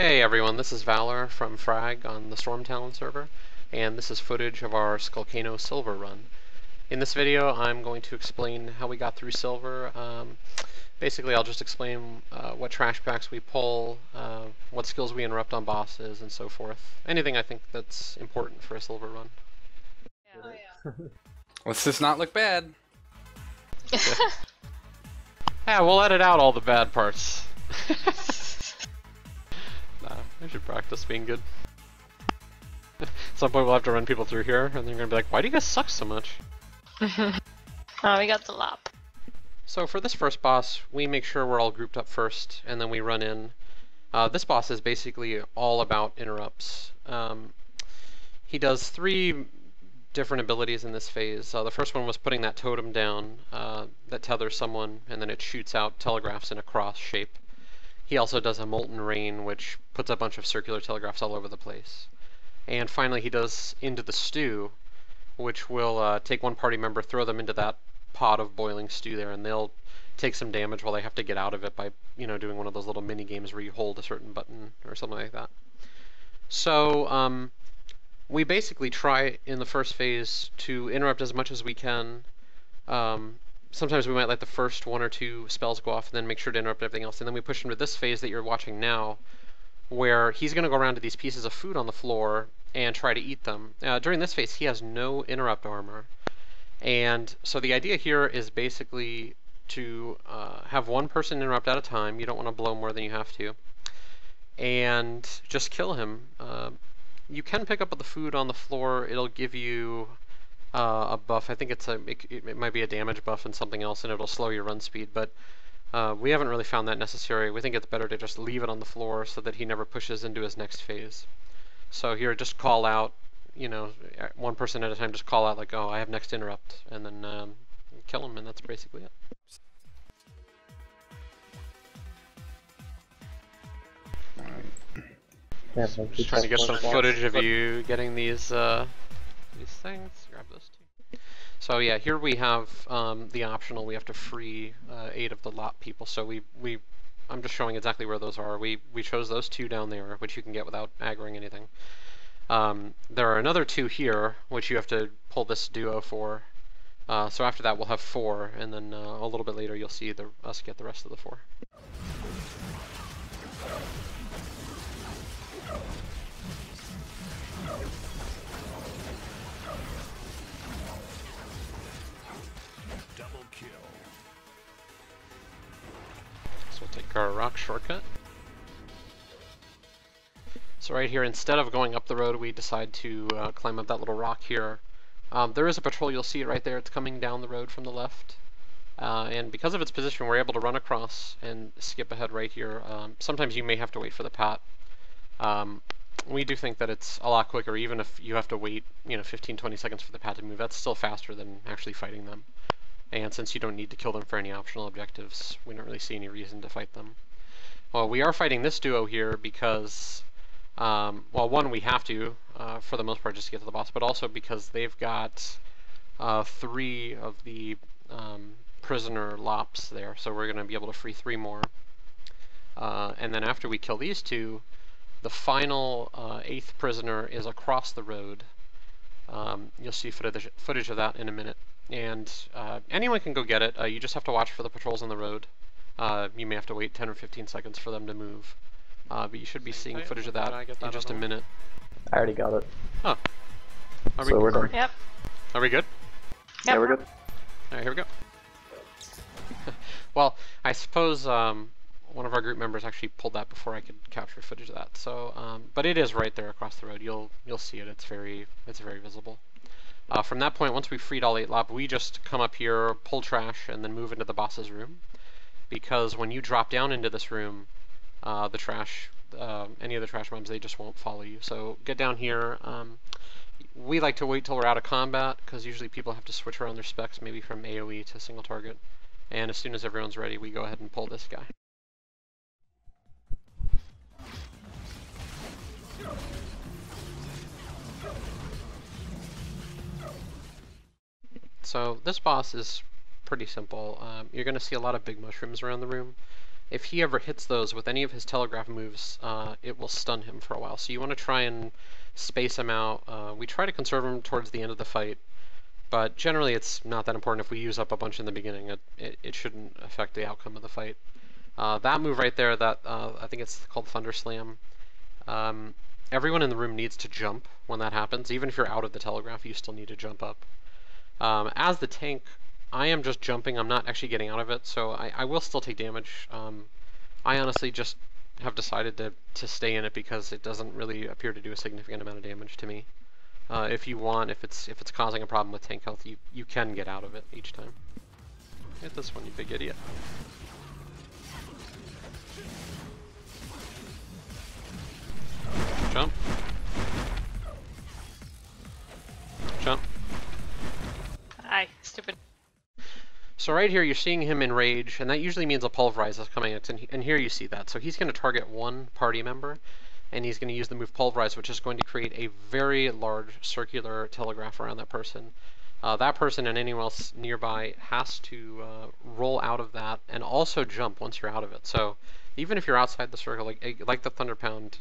Hey everyone, this is Valor from Frag on the Stormtalon server, and this is footage of our Skullcano silver run. In this video, I'm going to explain how we got through silver. Basically, I'll just explain what trash packs we pull, what skills we interrupt on bosses, and so forth. Anything I think that's important for a silver run. Let's just not look bad. Yeah, we'll edit out all the bad parts. I should practice being good. At some point we'll have to run people through here, and they're gonna be like, why do you guys suck so much? Oh, we got the lap. So for this first boss, we make sure we're all grouped up first, and then we run in. This boss is basically all about interrupts. He does 3 different abilities in this phase. The first one was putting that totem down that tethers someone, and then it shoots out telegraphs in a cross shape. He also does a Molten Rain, which puts a bunch of circular telegraphs all over the place. And finally he does Into the Stew, which will take one party member, throw them into that pot of boiling stew there, and they'll take some damage while they have to get out of it by, doing one of those little mini games where you hold a certain button or something like that. So we basically try in the first phase to interrupt as much as we can. Sometimes we might let the first 1 or 2 spells go off and then make sure to interrupt everything else. And then we push him to this phase that you're watching now, where he's going to go around to these pieces of food on the floor and try to eat them. During this phase, he has no interrupt armor. And so the idea here is basically to have one person interrupt at a time. You don't want to blow more than you have to. And just kill him. You can pick up the food on the floor. It'll give you a buff. I think it might be a damage buff and something else, and it'll slow your run speed, but we haven't really found that necessary. We think it's better to just leave it on the floor so that he never pushes into his next phase. So here, just call out, one person at a time, just call out like, oh, I have next interrupt, and then kill him, and that's basically it. Just trying to get some footage of you getting these things. Grab those 2. So yeah, here we have the optional. We have to free 8 of the lot people. So I'm just showing exactly where those are. We chose those 2 down there, which you can get without aggroing anything. There are another 2 here, which you have to pull this duo for. So after that, we'll have 4, and then a little bit later, you'll see us get the rest of the 4. So we'll take our rock shortcut. So right here, instead of going up the road, we decide to climb up that little rock here. There is a patrol, you'll see it right there. It's coming down the road from the left. And because of its position, we're able to run across and skip ahead right here. Sometimes you may have to wait for the pat. We do think that it's a lot quicker, even if you have to wait 15-20 seconds for the pat to move. That's still faster than actually fighting them. And since you don't need to kill them for any optional objectives, we don't really see any reason to fight them. Well, we are fighting this duo here because, well, one, we have to, for the most part, just to get to the boss, but also because they've got 3 of the prisoner lops there, so we're going to be able to free 3 more. And then after we kill these 2, the final 8th prisoner is across the road. You'll see footage of that in a minute. And anyone can go get it. You just have to watch for the patrols on the road. You may have to wait 10 or 15 seconds for them to move. But you should be seeing footage of that in just a minute. I already got it. Oh. So we're done. Yep. Are we good? Yep. Yeah, we're good. Alright, here we go. Well, I suppose one of our group members actually pulled that before I could capture footage of that. So, but it is right there across the road. You'll see it. It's very visible. From that point, once we've freed all 8 lab, we just come up here, pull trash, and then move into the boss's room. Because when you drop down into this room, any of the trash mobs, they just won't follow you. So get down here. We like to wait till we're out of combat, because usually people have to switch around their specs, maybe from AoE to single target. And as soon as everyone's ready, we go ahead and pull this guy. So this boss is pretty simple. You're going to see a lot of big mushrooms around the room. if he ever hits those with any of his telegraph moves, it will stun him for a while. So you want to try and space him out. We try to conserve him towards the end of the fight, but generally it's not that important. If we use up a bunch in the beginning, it shouldn't affect the outcome of the fight. That move right there, that I think it's called Thunder Slam. Everyone in the room needs to jump when that happens. Even if you're out of the telegraph, you still need to jump up. As the tank, I am just jumping. I'm not actually getting out of it, so I will still take damage. I honestly just have decided to stay in it because it doesn't really appear to do a significant amount of damage to me. If you want, if it's causing a problem with tank health, you can get out of it each time. Hit this one, you big idiot. Jump. Jump. Aye, stupid. So right here you're seeing him in rage, and that usually means a pulverize is coming out, and here you see that. So he's going to target one party member, and he's going to use the move pulverize, which is going to create a very large circular telegraph around that person. That person and anyone else nearby has to roll out of that and also jump once you're out of it. So even if you're outside the circle, like the Thunder Pound,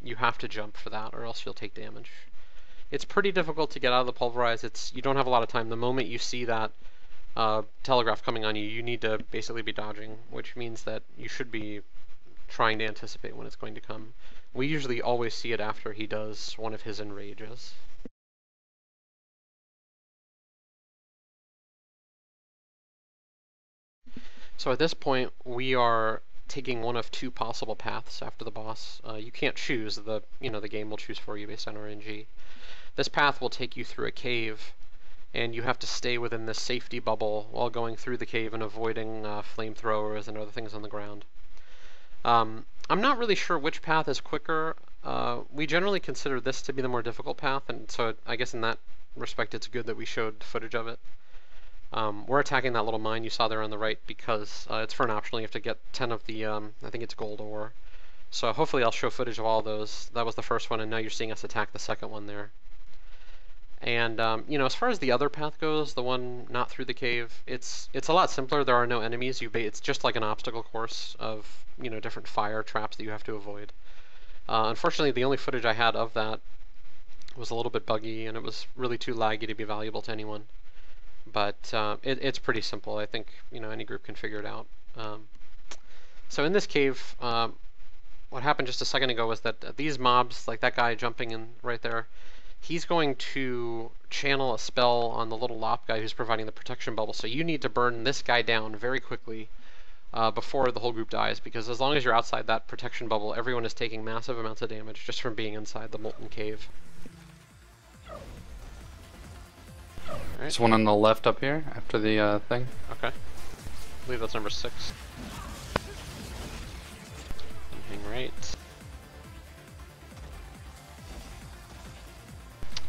you have to jump for that, or else you'll take damage. It's pretty difficult to get out of the pulverize. You don't have a lot of time. The moment you see that telegraph coming on you, you need to basically be dodging, which means that you should be trying to anticipate when it's going to come. We usually always see it after he does one of his enrages. So at this point, we are taking one of two possible paths after the boss. You can't choose. The game will choose for you based on RNG. This path will take you through a cave, and you have to stay within this safety bubble while going through the cave and avoiding flamethrowers and other things on the ground. I'm not really sure which path is quicker. We generally consider this to be the more difficult path, and so I guess in that respect it's good that we showed footage of it. We're attacking that little mine you saw there on the right because it's for an optional. You have to get 10 of the, I think it's gold ore. So hopefully I'll show footage of all those. That was the first one, and now you're seeing us attack the second one there. And as far as the other path goes, the one not through the cave, it's a lot simpler. There are no enemies. It's just like an obstacle course of different fire traps that you have to avoid. Unfortunately, the only footage I had of that was a little bit buggy, and it was really too laggy to be valuable to anyone. But it's pretty simple. I think any group can figure it out. So in this cave, what happened just a second ago was that these mobs, like that guy jumping in right there, he's going to channel a spell on the little lop guy who's providing the protection bubble. So you need to burn this guy down very quickly before the whole group dies, because as long as you're outside that protection bubble, everyone is taking massive amounts of damage just from being inside the molten cave. Right. There's one on the left up here after the thing. Okay. I believe that's number 6. Hang right.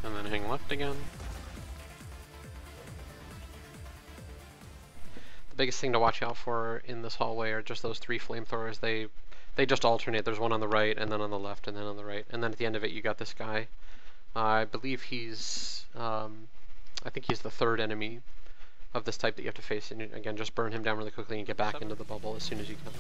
And then hang left again. The biggest thing to watch out for in this hallway are just those 3 flamethrowers. They just alternate. There's one on the right, and then on the left, and then on the right. And then at the end of it, you got this guy. I believe he's... I think he's the 3rd enemy of this type that you have to face. And again, just burn him down really quickly and get back into the bubble as soon as you can.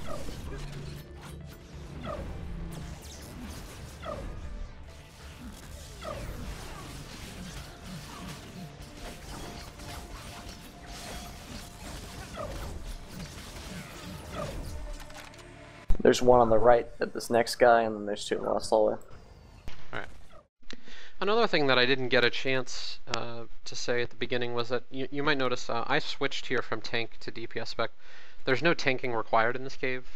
There's one on the right at this next guy, and then there's 2 in the last hallway. Alright. Another thing that I didn't get a chance to say at the beginning was that you might notice I switched here from tank to DPS spec. There's no tanking required in this cave.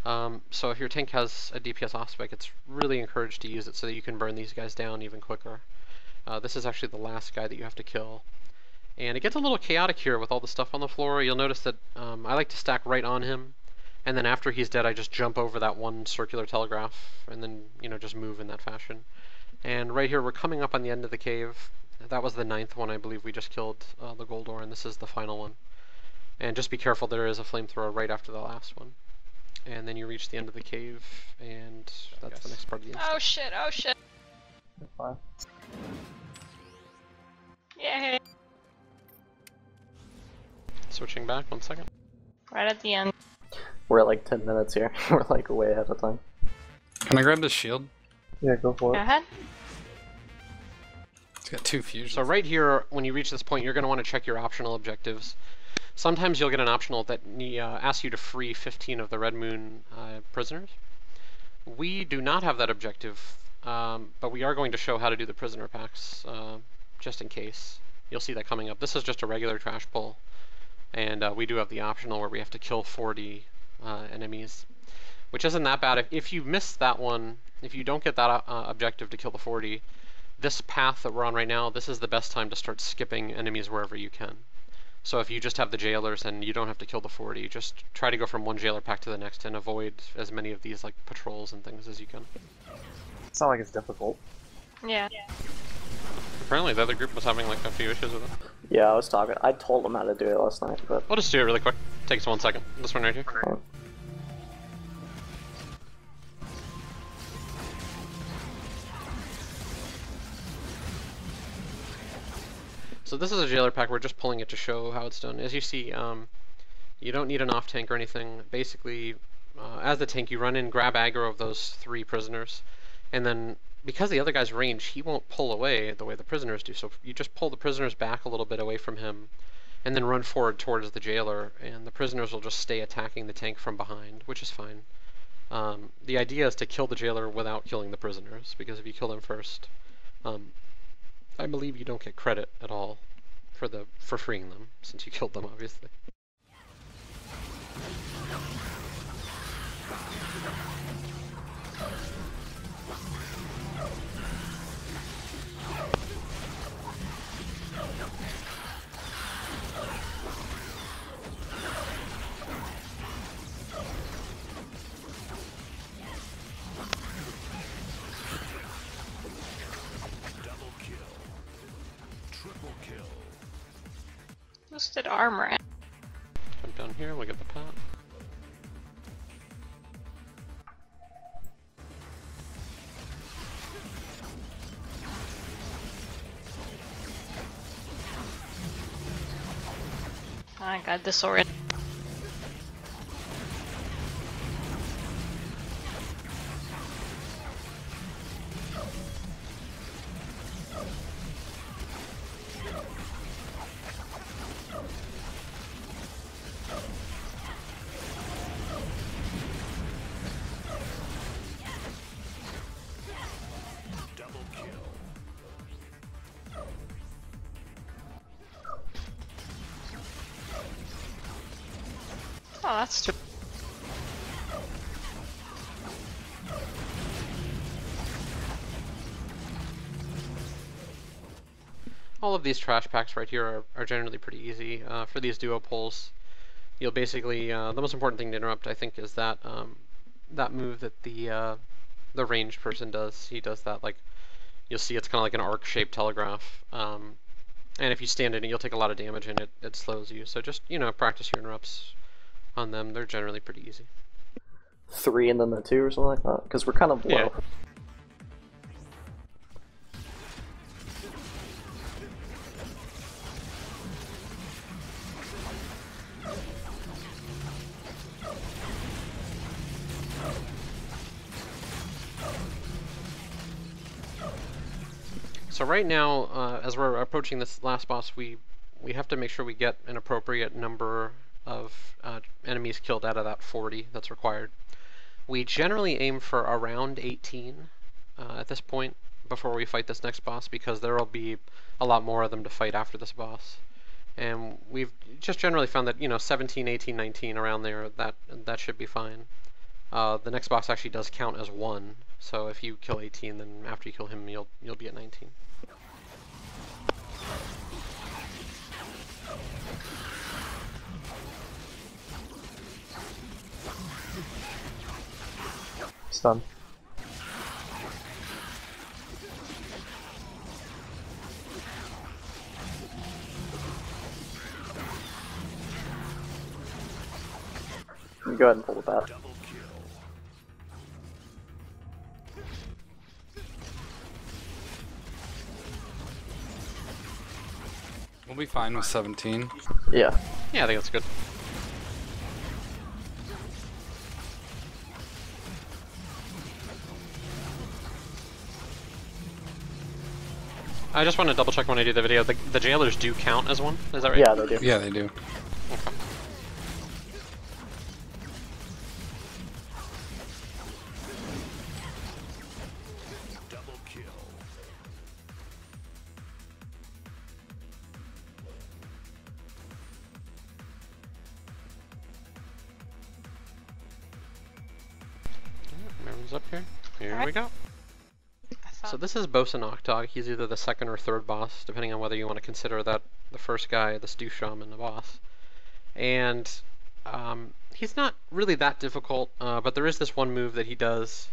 So if your tank has a DPS off spec, it's really encouraged to use it so that you can burn these guys down even quicker. This is actually the last guy that you have to kill. And it gets a little chaotic here with all the stuff on the floor. You'll notice that I like to stack right on him, and then after he's dead I just jump over that one circular telegraph and then just move in that fashion. And right here we're coming up on the end of the cave. That was the 9th one I believe we just killed, the gold ore, and this is the final one. And just be careful, there is a flamethrower right after the last one. And then you reach the end of the cave, and that's the next part of the game. Oh shit, oh shit. Fine. Yay. Switching back, 1 second. Right at the end. We're at like 10 minutes here. We're like way ahead of time. Can I grab this shield? Yeah, go for Go it. ahead. It's got 2 fusions. So right here, when you reach this point, you're going to want to check your optional objectives. Sometimes you'll get an optional that asks you to free 15 of the Red Moon prisoners. We do not have that objective, but we are going to show how to do the prisoner packs, just in case. You'll see that coming up. This is just a regular trash pull, and we do have the optional where we have to kill 40 enemies, which isn't that bad. If you miss that one, if you don't get that objective to kill the 40, this path that we're on right now, this is the best time to start skipping enemies wherever you can. So if you just have the jailers and you don't have to kill the 40, just try to go from one jailer pack to the next and avoid as many of these like patrols and things as you can. It's not like it's difficult. Yeah. Apparently the other group was having like a few issues with it. Yeah, I told them how to do it last night, but... We'll just do it really quick. Takes 1 second. This one right here. Okay. So this is a jailer pack, we're just pulling it to show how it's done. As you see, you don't need an off tank or anything. Basically, as the tank, you run in, grab aggro of those 3 prisoners, and then because the other guy's range, he won't pull away the way the prisoners do. So you just pull the prisoners back a little bit away from him, and then run forward towards the jailer, and the prisoners will just stay attacking the tank from behind, which is fine. The idea is to kill the jailer without killing the prisoners, because if you kill them first, I believe you don't get credit at all for freeing them, since you killed them, obviously. Boosted armor. Jump down here, look at the pot. I got this already. Oh, that's true. All of these trash packs right here are generally pretty easy. For these duo pulls, you'll basically, the most important thing to interrupt, I think, is that that move that the ranged person does. He does that, like, you'll see it's kind of like an arc-shaped telegraph. And if you stand in it, you'll take a lot of damage and it slows you. So just, practice your interrupts on them. They're generally pretty easy. 3 and then the 2 or something like that? Because we're kind of low. Yeah. So right now, as we're approaching this last boss, we have to make sure we get an appropriate number of enemies killed out of that 40 that's required. We generally aim for around 18 at this point before we fight this next boss, because there will be a lot more of them to fight after this boss. And we've just generally found that 17, 18, 19 around there, that should be fine. The next boss actually does count as 1, so if you kill 18, then after you kill him, you'll be at 19. Stun. Go ahead and pull the bat. We'll be fine with 17. Yeah. Yeah, I think that's good. I just want to double check when I do the video. The jailers do count as one, is that right? Yeah, they do. Yeah, they do. Okay. Everyone's up here. Here we go. So this is Bosun Octog. He's either the second or third boss, depending on whether you want to consider that the first guy, the Stew Shaman, the boss. And he's not really that difficult, but there is this one move that he does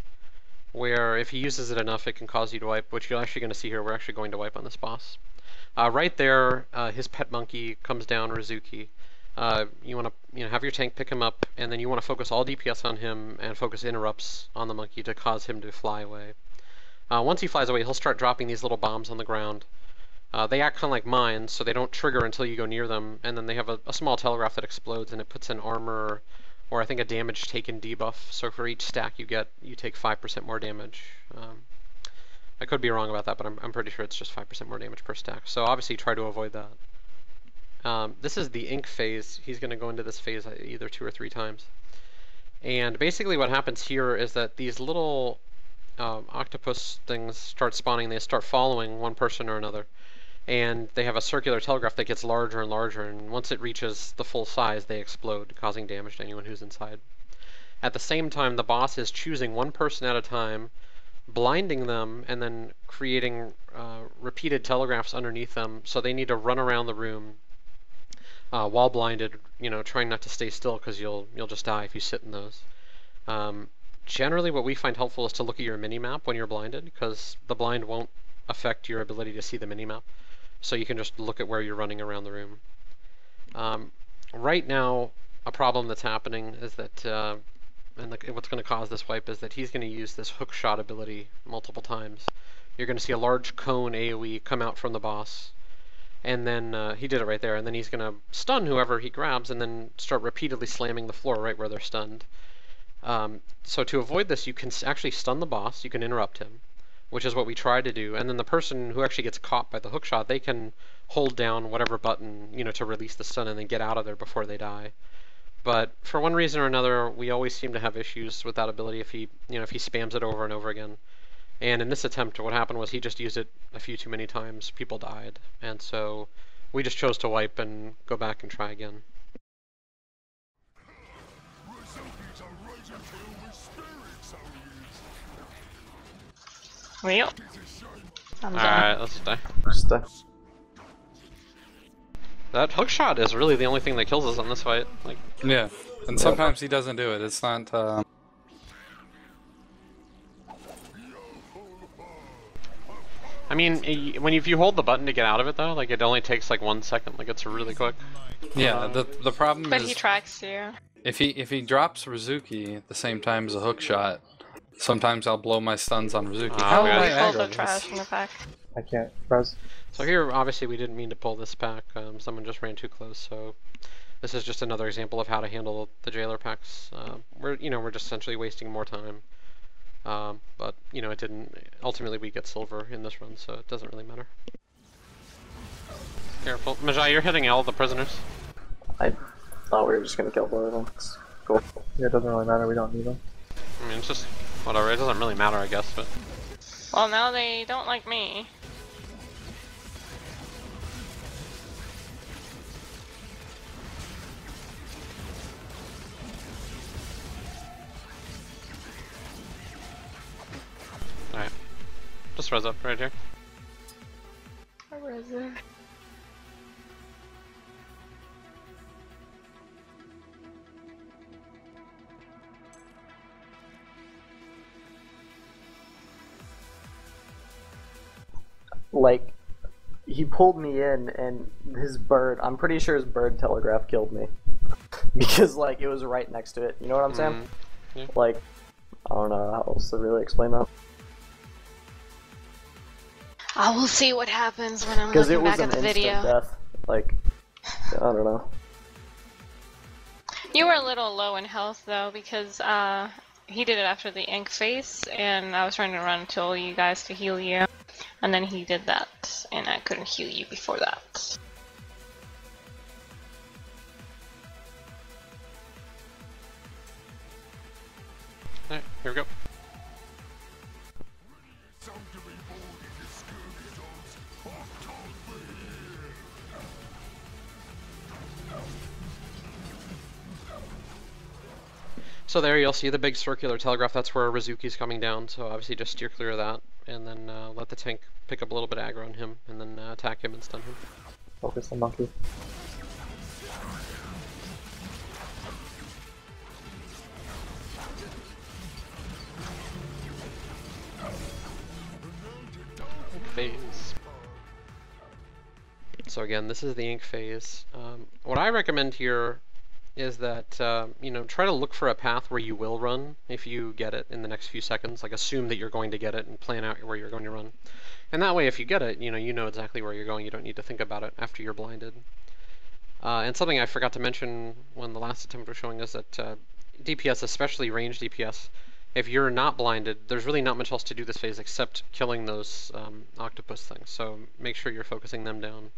where if he uses it enough, it can cause you to wipe, which you're actually going to see here. We're actually going to wipe on this boss. Right there, his pet monkey comes down, Rizuki. You want to have your tank pick him up, and then you want to focus all DPS on him and focus interrupts on the monkey to cause him to fly away. Once he flies away, he'll start dropping these little bombs on the ground. They act kind of like mines, so they don't trigger until you go near them, and then they have a small telegraph that explodes, and it puts in armor, or I think a damage taken debuff. So for each stack you get, you take 5% more damage. I could be wrong about that, but I'm pretty sure it's just 5% more damage per stack. So obviously try to avoid that. This is the ink phase. He's going to go into this phase either 2 or 3 times. And basically what happens here is that these little octopus things start spawning. They start following one person or another. And they have a circular telegraph that gets larger and larger, and once it reaches the full size, they explode, causing damage to anyone who's inside. At the same time, the boss is choosing one person at a time, blinding them, and then creating repeated telegraphs underneath them, so they need to run around the room while blinded, trying not to stay still, because you'll just die if you sit in those. Generally, what we find helpful is to look at your minimap when you're blinded, because the blind won't affect your ability to see the minimap. So you can just look at where you're running around the room. Right now, a problem that's happening is that, and what's going to cause this wipe is that he's going to use this hook shot ability multiple times. You're going to see a large cone AoE come out from the boss, and then he did it right there, and then he's going to stun whoever he grabs and then start repeatedly slamming the floor right where they're stunned. So to avoid this, you can actually stun the boss, you can interrupt him, which is what we try to do, and then the person who actually gets caught by the hookshot, they can hold down whatever button, to release the stun and then get out of there before they die. But for one reason or another, we always seem to have issues with that ability if he spams it over and over again. And in this attempt, what happened was he just used it a few too many times, people died, and so we just chose to wipe and go back and try again. Well, I'm done. Alright, let's die. That hookshot is really the only thing that kills us on this fight. Yeah, and sometimes he doesn't do it. It's not. I mean, if you hold the button to get out of it though, it only takes 1 second. It's really quick. Yeah, the problem But is he tracks you. if he drops Rizuki at the same time as a hook shot, sometimes I'll blow my stuns on Rizuki. How am I Hold the aggro trash this? in the pack. I can't press. So here, obviously, we didn't mean to pull this pack. Someone just ran too close, so this is just another example of how to handle the jailer packs. We're just essentially wasting more time. But it didn't. Ultimately, we get silver in this run, so it doesn't really matter. Careful, Majai, you're hitting all the prisoners. I thought we were just gonna kill 4 of them. It's cool. Yeah, it doesn't really matter. We don't need them. I mean, it's just whatever. It doesn't really matter, I guess. But Well, now they don't like me. alright, just res up right here. Where is it? He pulled me in, and his bird, I'm pretty sure his bird telegraph killed me. Because, it was right next to it. You know what I'm saying? Yeah. I don't know how else to really explain that. I will see what happens when I'm Because it looking was back an at the instant video. death. I don't know. You were a little low in health though, because he did it after the ink face, and I was trying to run until you guys to heal you. And then he did that, and I couldn't heal you before that. Alright, here we go. So there you'll see the big circular telegraph, that's where Rizuki's coming down, so obviously just steer clear of that, and then let the tank pick up a little bit of aggro on him, and then attack him and stun him. Focus on monkey. Phase. So again, this is the ink phase. What I recommend here is that, you know, try to look for a path where you will run if you get it in the next few seconds. Like, assume that you're going to get it and plan out where you're going to run. And that way, if you get it, you know exactly where you're going. You don't need to think about it after you're blinded. And something I forgot to mention when the last attempt was showing is that DPS, especially ranged DPS, if you're not blinded, there's really not much else to do this phase except killing those octopus things. So make sure you're focusing them down.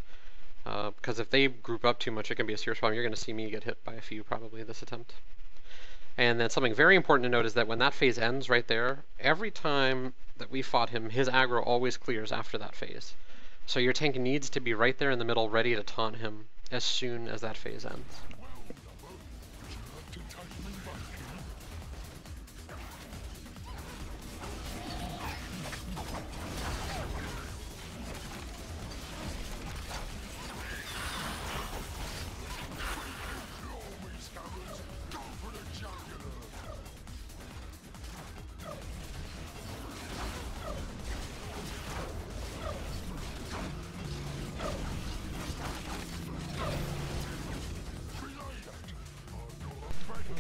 Because if they group up too much, it can be a serious problem. You're going to see me get hit by a few probably this attempt. And then something very important to note is that when that phase ends right there, every time that we fought him, his aggro always clears after that phase. So your tank needs to be right there in the middle, ready to taunt him as soon as that phase ends.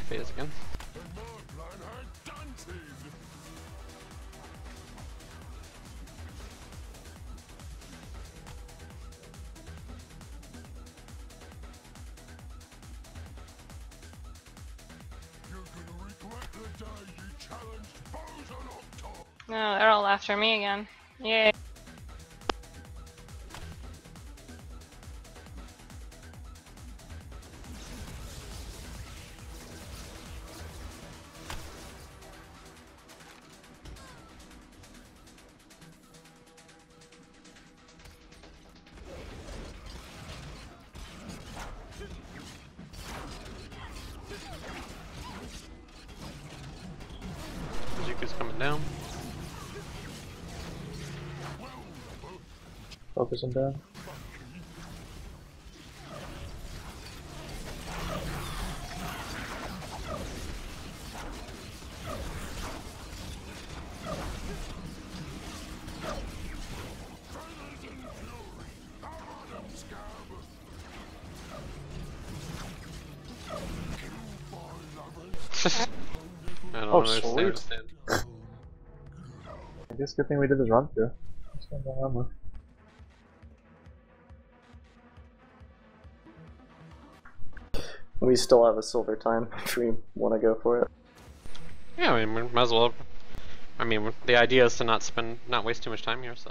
Phase again. No, they're all after me again. Yay. Zuku's coming down. Focus him down. I don't Oh, understand. I guess good thing we did this run through. Spend no armor. We still have a silver time if we want to go for it. Yeah, I mean, we might as well. I mean, the idea is to not waste too much time here, so.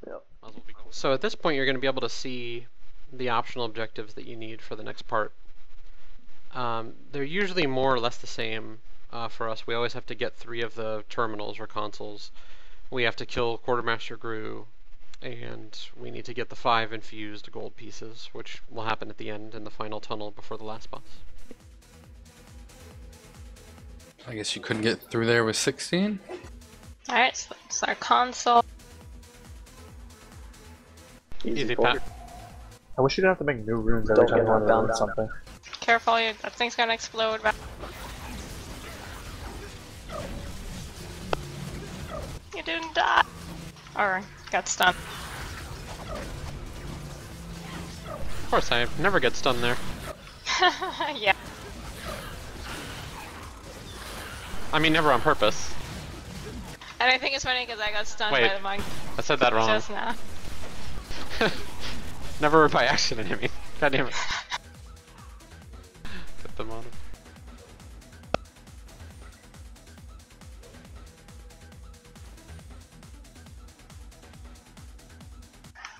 Yep. Might as well be cool. So at this point, you're going to be able to see the optional objectives that you need for the next part. They're usually more or less the same for us. We always have to get 3 of the terminals or consoles. We have to kill Quartermaster Gru, and we need to get the 5 infused gold pieces, which will happen at the end in the final tunnel before the last boss. I guess you couldn't get through there with 16? Alright, so it's our console. Easy call. pat. I wish you didn't have to make new runes every Don't time get you wanted to knocked learn down. something. Careful, that thing's gonna explode. You didn't die! Or got stunned. Of course, I never get stunned there. Yeah. I mean, never on purpose. And I think it's funny because I got stunned Wait. by the monk I said that wrong. just now. Never by accident, I mean. God damn it. Put them on him.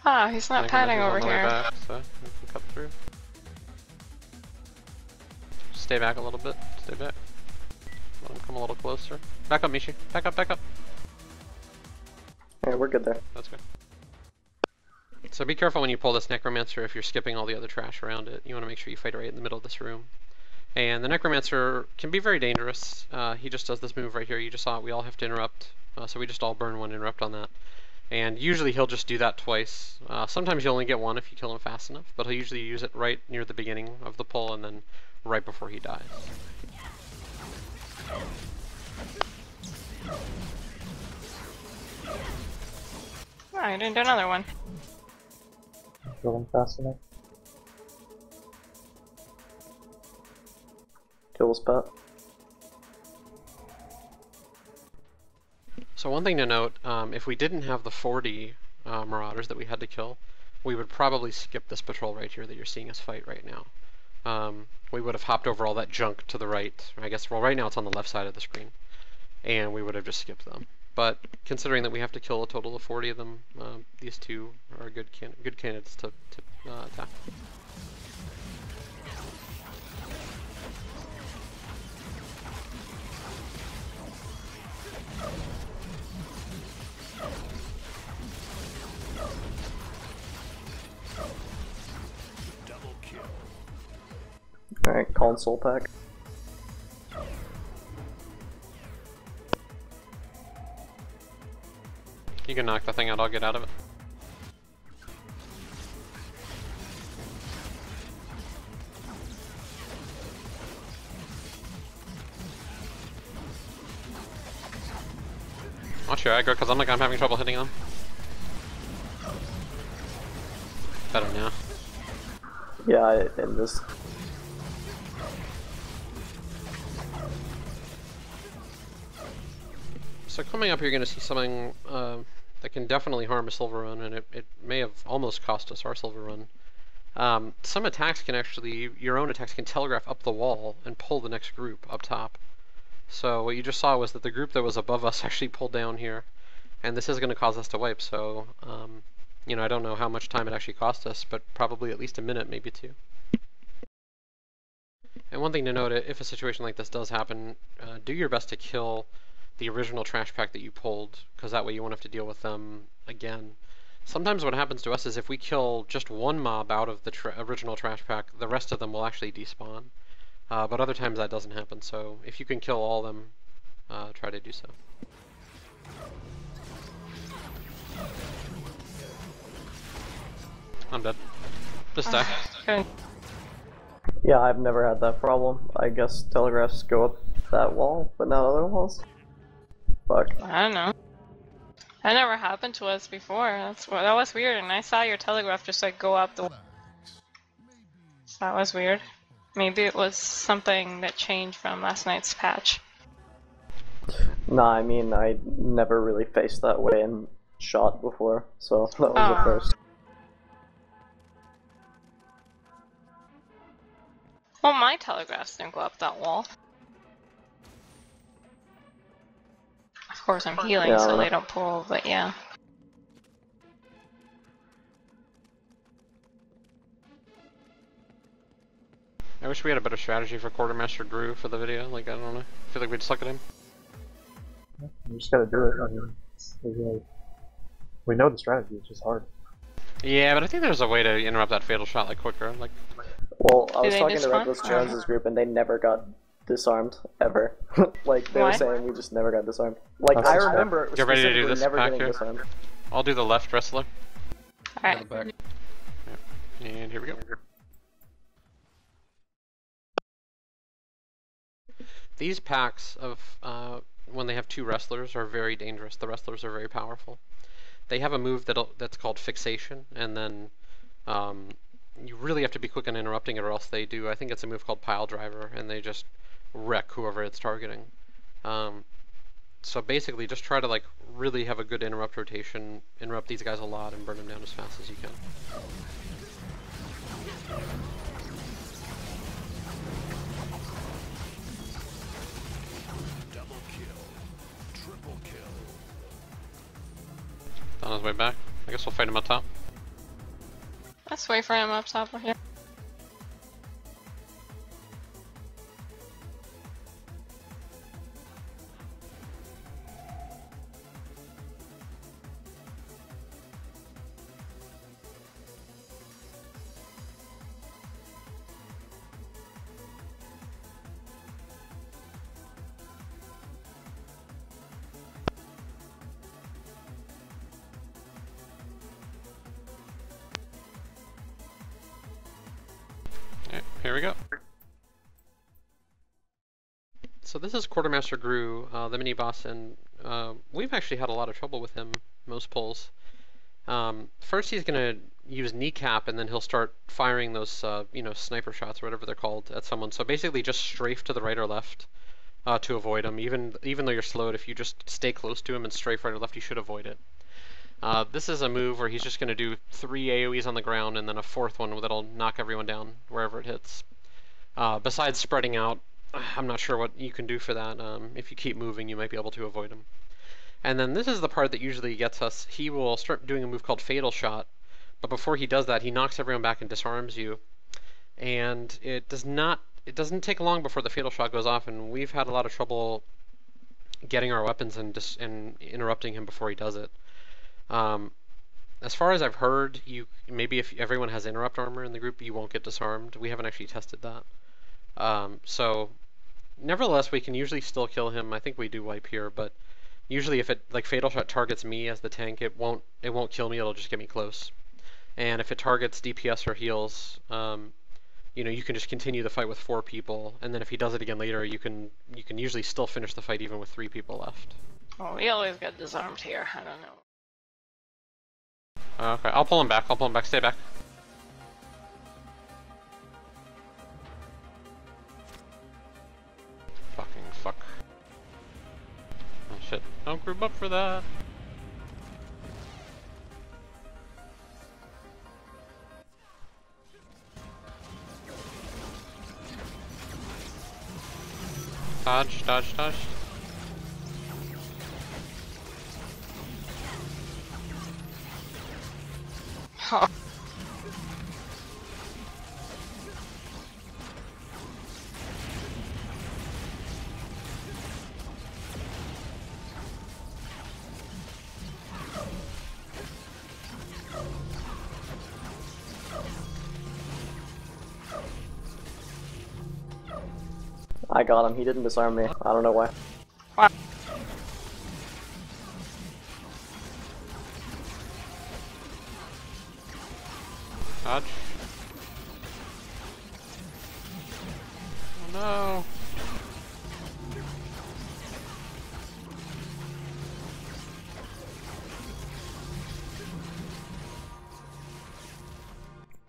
Ah, he's not padding over on the way here. back, so we can cut through. Stay back a little bit. Stay back. Let him come a little closer. Back up, Mishi. Back up, back up. Yeah, we're good there. That's good. So be careful when you pull this Necromancer if you're skipping all the other trash around it. You want to make sure you fight it right in the middle of this room. And the Necromancer can be very dangerous. He just does this move right here. You just saw it. We all have to interrupt. So we just all burn one interrupt on that. And usually he'll just do that twice. Sometimes you only get one if you kill him fast enough. But he'll usually use it right near the beginning of the pull and then right before he dies. Oh, I didn't do another one. Kill him fast enough. Kill the spot. So one thing to note, if we didn't have the 40 Marauders that we had to kill, we would probably skip this patrol right here that you're seeing us fight right now. We would have hopped over all that junk to the right. I guess, well, right now it's on the left side of the screen. And we would have just skipped them. But considering that we have to kill a total of 40 of them, these two are good candidates to attack. Alright, console pack. You can knock the thing out, I'll get out of it. Watch your aggro, because I'm having trouble hitting them. Better now. Yeah, in this. So coming up, you're going to see something that can definitely harm a silver run, and it may have almost cost us our silver run. Some attacks can actually, your own attacks can telegraph up the wall and pull the next group up top. So what you just saw was that the group that was above us actually pulled down here, and this is going to cause us to wipe. So, you know, I don't know how much time it actually cost us, but probably at least a minute, maybe two. And one thing to note, if a situation like this does happen, do your best to kill the original trash pack that you pulled, because that way you won't have to deal with them again. Sometimes what happens to us is if we kill just one mob out of the original trash pack, the rest of them will actually despawn. But other times that doesn't happen, so if you can kill all of them, try to do so. I'm dead. Just die. Good. Yeah, I've never had that problem. I guess telegraphs go up that wall, but not other walls. Fuck. I don't know. That never happened to us before. That was weird, and I saw your telegraph just like go up the. So that was weird. Maybe it was something that changed from last night's patch. Nah, I mean, I never really faced that way and shot before, so that was the first. Well, my telegraphs didn't go up that wall. Of course, I'm healing, Yeah. so they don't pull, but yeah. I wish we had a better strategy for Quartermaster Drew for the video. Like, I don't know. I feel like we'd suck at him. You just gotta do it. I mean, we know the strategy, it's just hard. Yeah, but I think there's a way to interrupt that fatal shot like quicker. Like, Well, I Do was they talking to disarm? Reckless Jones's group and they never got disarmed, ever. Like, they were Why? saying we just never got disarmed. Like, That's I fair. remember Get ready to do specifically this never pack getting here. disarmed. I'll do the left wrestler. Alright. Back. And here we go. These packs of, when they have two wrestlers, are very dangerous. The wrestlers are very powerful. They have a move that's called Fixation, and then you really have to be quick on interrupting it, or else they do, I think it's a move called Pile Driver, and they just wreck whoever it's targeting. So basically, just try to like really have a good interrupt rotation, interrupt these guys a lot, and burn them down as fast as you can. On his way back. I guess we'll fight him up top. Let's wait for him up top here. Here we go. So this is Quartermaster Gru, the mini boss, and we've actually had a lot of trouble with him most pulls. First he's gonna use kneecap, and then he'll start firing those, you know, sniper shots or whatever they're called at someone. So basically just strafe to the right or left to avoid him. Even though you're slowed, if you just stay close to him and strafe right or left, you should avoid it. This is a move where he's just going to do 3 AoEs on the ground and then a 4th one that'll knock everyone down wherever it hits. Besides spreading out, I'm not sure what you can do for that. If you keep moving, you might be able to avoid him. And then this is the part that usually gets us. He will start doing a move called Fatal Shot, but before he does that, he knocks everyone back and disarms you. And it doesn't take long before the Fatal Shot goes off, and we've had a lot of trouble getting our weapons and interrupting him before he does it. As far as I've heard, maybe if everyone has interrupt armor in the group, you won't get disarmed. We haven't actually tested that. So nevertheless, we can usually still kill him. I think we do wipe here, but usually if it like Fatal Shot targets me as the tank, it won't kill me. It'll just get me close. And if it targets DPS or heals, you know, you can just continue the fight with 4 people, and then if he does it again later, you can usually still finish the fight even with 3 people left. Oh, we always get disarmed here. I don't know. Okay, I'll pull him back. Stay back. Fucking fuck. Oh shit. Don't group up for that. Dodge. Oh. I got him. He didn't disarm me. I don't know why. Wow. Dodge. Oh no.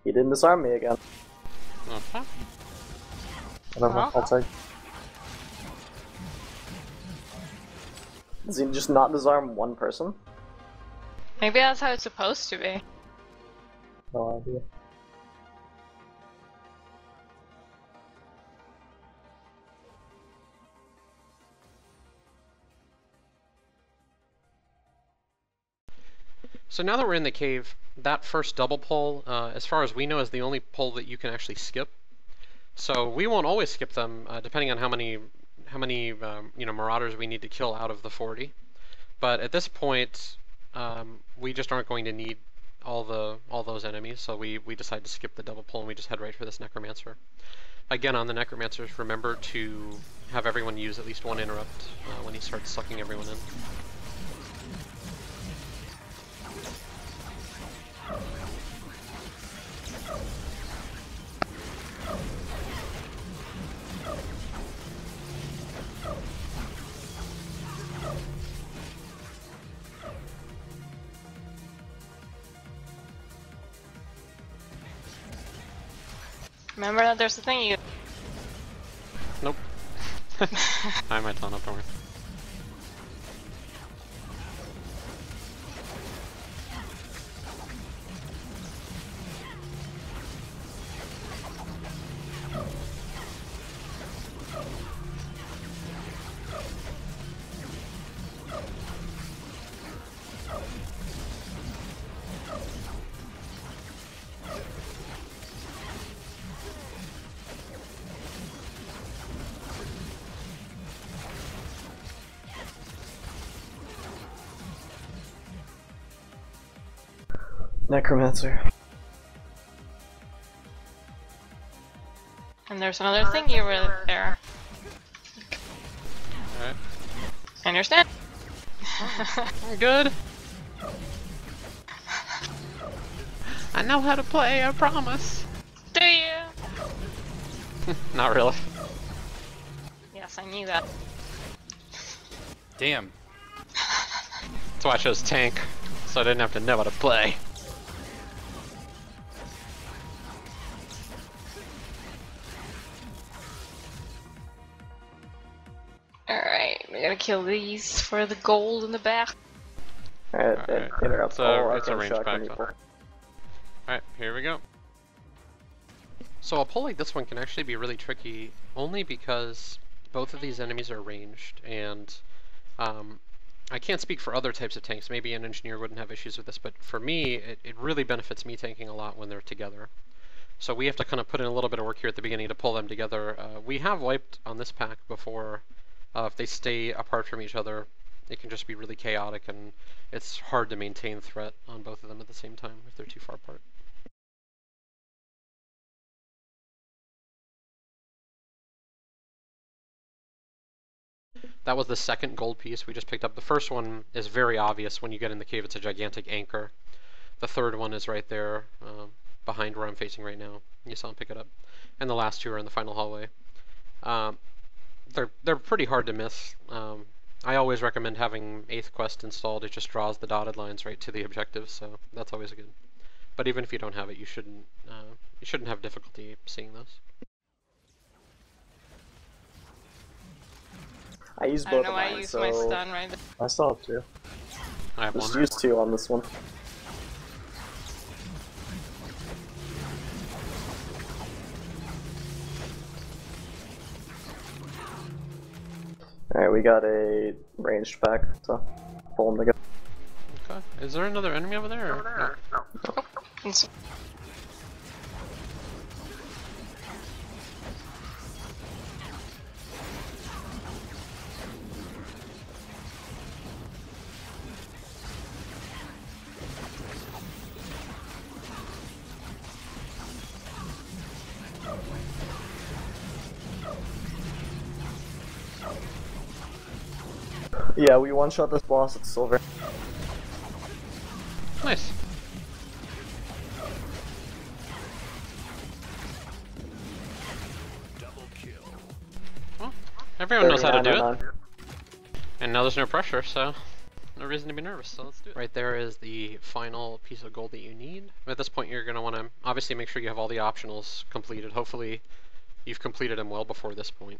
He didn't disarm me again. Okay. Whatever, I'll take. Does he just not disarm one person? Maybe that's how it's supposed to be. No idea. So now that we're in the cave, that first double pull, as far as we know, is the only pull that you can actually skip. So we won't always skip them, depending on how many you know, marauders we need to kill out of the 40. But at this point, we just aren't going to need all those enemies, so we decide to skip the double pull and we just head right for this necromancer. Again, on the necromancers, remember to have everyone use at least one interrupt when he starts sucking everyone in. Remember that there's a thing you. Nope. I might tell, don't worry. Necromancer. And there's another thingy over there. Alright. I understand. I'm good. I know how to play, I promise. Do you? Not really. Yes, I knew that. Damn. That's why I chose tank, so I didn't have to know how to play. Alright, we gotta kill these for the gold in the back. Alright, Alright. interrupt So all it's a arcane range shock back, when you though. pull. Alright, here we go. So a pull like this one can actually be really tricky, only because both of these enemies are ranged, and I can't speak for other types of tanks. Maybe an engineer wouldn't have issues with this, but for me, it really benefits me tanking a lot when they're together. So we have to kind of put in a little bit of work here at the beginning to pull them together. We have wiped on this pack before. If they stay apart from each other, it can just be really chaotic, and it's hard to maintain threat on both of them at the same time if they're too far apart. That was the second gold piece we just picked up. The first one is very obvious when you get in the cave. It's a gigantic anchor. The third one is right there, behind where I'm facing right now. You saw him pick it up. And the last two are in the final hallway. They're pretty hard to miss. I always recommend having 8th Quest installed. It just draws the dotted lines right to the objectives, so that's always good. But even if you don't have it, you shouldn't have difficulty seeing those. I use I don't both know of why I mine, used so my stun right there. I still have 2. I have just one. use 2 on this one. Alright, we got a ranged pack, so pull them together. Okay. Is there another enemy over there? Or no? It's- Yeah, we one-shot this boss, it's silver. Nice. Well, everyone knows how to do it. And now there's no pressure, so no reason to be nervous, so let's do it. Right there is the final piece of gold that you need. At this point, you're going to want to obviously make sure you have all the optionals completed. Hopefully, you've completed them well before this point.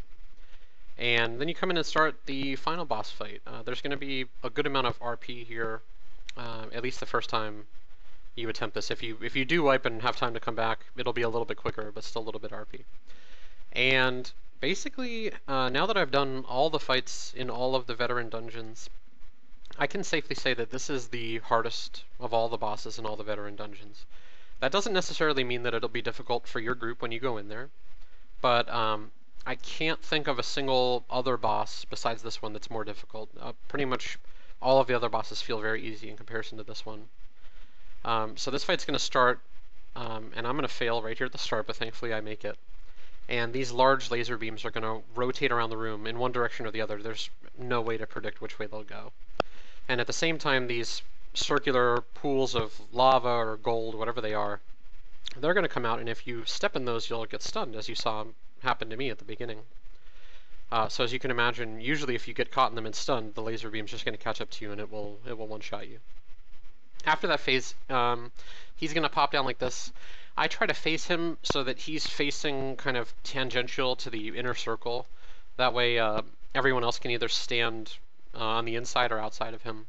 And then you come in and start the final boss fight. There's going to be a good amount of RP here, at least the first time you attempt this. If you do wipe and have time to come back, it'll be a little bit quicker, but still a little bit RP. And basically, now that I've done all the fights in all of the veteran dungeons, I can safely say that this is the hardest of all the bosses in all the veteran dungeons. That doesn't necessarily mean that it'll be difficult for your group when you go in there, but I can't think of a single other boss besides this one that's more difficult. Pretty much all of the other bosses feel very easy in comparison to this one. So this fight's going to start, and I'm going to fail right here at the start, but thankfully I make it. And these large laser beams are going to rotate around the room in one direction or the other. There's no way to predict which way they'll go. And at the same time, these circular pools of lava or gold, whatever they are, they're going to come out, and if you step in those, you'll get stunned, as you saw happen to me at the beginning. So as you can imagine, usually if you get caught in them and stunned, the laser beam's just going to catch up to you and it will one-shot you. After that phase, he's going to pop down like this. I try to face him so that he's facing kind of tangential to the inner circle. That way everyone else can either stand on the inside or outside of him.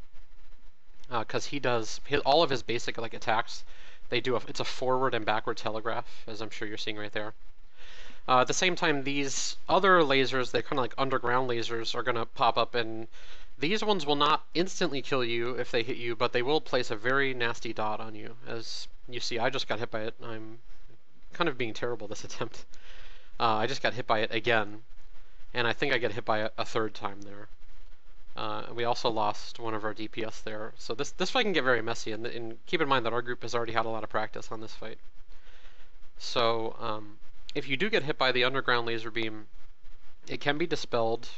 Because he does, all of his basic attacks, it's a forward and backward telegraph, as I'm sure you're seeing right there. At the same time, these other lasers, they're kind of like underground lasers, are going to pop up, and these ones will not instantly kill you if they hit you, but they will place a very nasty dot on you. As you see, I just got hit by it. I'm kind of being terrible this attempt. I just got hit by it again, and I think I get hit by it a third time there. We also lost one of our DPS there. So this fight can get very messy, and keep in mind that our group has already had a lot of practice on this fight. So if you do get hit by the underground laser beam, it can be dispelled.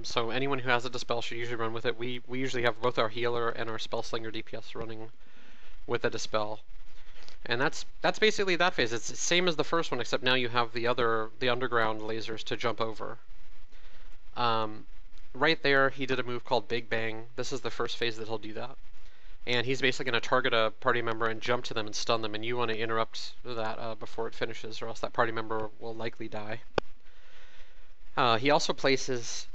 So anyone who has a dispel should usually run with it. We usually have both our healer and our spellslinger DPS running with a dispel. And that's basically that phase. It's the same as the first one, except now you have the underground lasers to jump over. Right there, he did a move called Big Bang. This is the first phase that he'll do that. And he's basically going to target a party member and jump to them and stun them, and you want to interrupt that before it finishes, or else that party member will likely die. He also places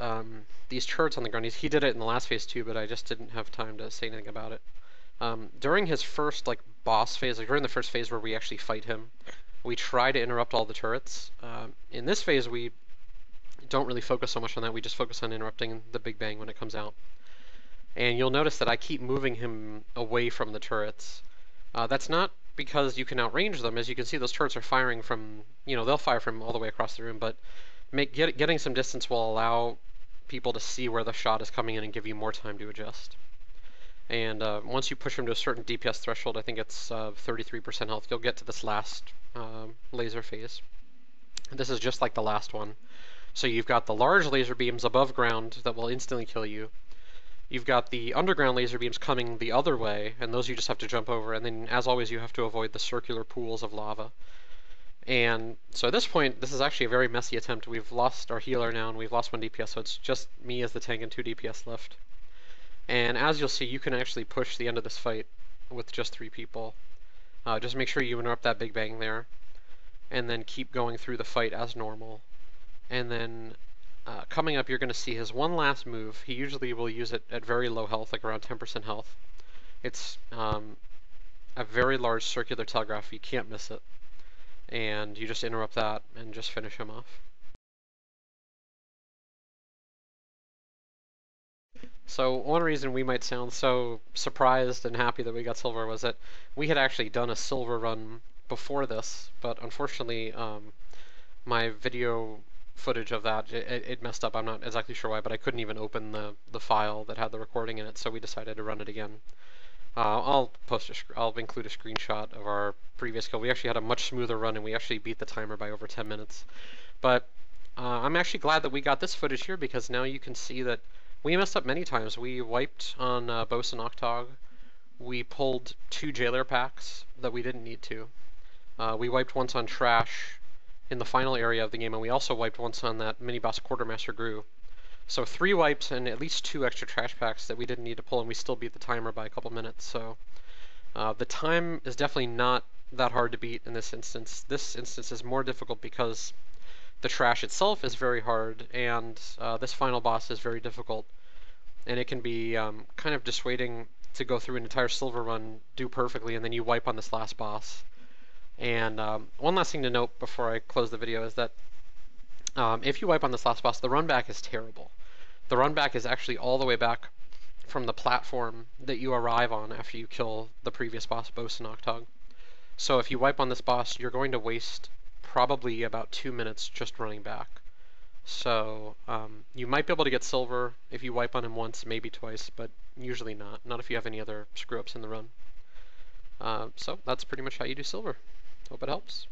these turrets on the ground. He did it in the last phase too, but I just didn't have time to say anything about it. During his first boss phase, during the first phase where we actually fight him, we try to interrupt all the turrets. In this phase, we don't really focus so much on that. We just focus on interrupting the Big Bang when it comes out. And you'll notice that I keep moving him away from the turrets. That's not because you can outrange them. As you can see, those turrets are firing from, they'll fire from all the way across the room, but getting some distance will allow people to see where the shot is coming in and give you more time to adjust. And once you push him to a certain DPS threshold, I think it's 33% health, you'll get to this last laser phase. This is just like the last one. So you've got the large laser beams above ground that will instantly kill you. You've got the underground laser beams coming the other way, and those you just have to jump over. And then, as always, you have to avoid the circular pools of lava. And so at this point, this is actually a very messy attempt. We've lost our healer now, and we've lost 1 DPS, so it's just me as the tank and 2 DPS left. And as you'll see, you can actually push the end of this fight with just 3 people. Just make sure you interrupt that Big Bang there, and then keep going through the fight as normal. And then coming up, you're going to see his one last move. He usually will use it at very low health, like around 10% health. It's a very large circular telegraph. You can't miss it. And you just interrupt that and just finish him off. So one reason we might sound so surprised and happy that we got silver was that we had actually done a silver run before this, but unfortunately my video footage of that, it messed up. I'm not exactly sure why, but I couldn't even open the file that had the recording in it, so we decided to run it again. I'll include a screenshot of our previous kill. We actually had a much smoother run, and we actually beat the timer by over 10 minutes. But I'm actually glad that we got this footage here, because now you can see that we messed up many times. We wiped on Boss and Octog. We pulled 2 jailer packs that we didn't need to. We wiped once on Trash in the final area of the game, and we also wiped once on that mini-boss Quartermaster Gru. So 3 wipes and at least 2 extra trash packs that we didn't need to pull, and we still beat the timer by a couple minutes. So the time is definitely not that hard to beat in this instance. This instance is more difficult because the trash itself is very hard, and this final boss is very difficult. And it can be kind of dissuading to go through an entire silver run, do perfectly, and then you wipe on this last boss. And one last thing to note before I close the video is that if you wipe on this last boss, the run back is terrible. The run back is actually all the way back from the platform that you arrive on after you kill the previous boss, Boss and Octog. So if you wipe on this boss, you're going to waste probably about 2 minutes just running back. So you might be able to get silver if you wipe on him once, maybe twice, but usually not. Not if you have any other screw-ups in the run. So that's pretty much how you do silver. Hope it helps.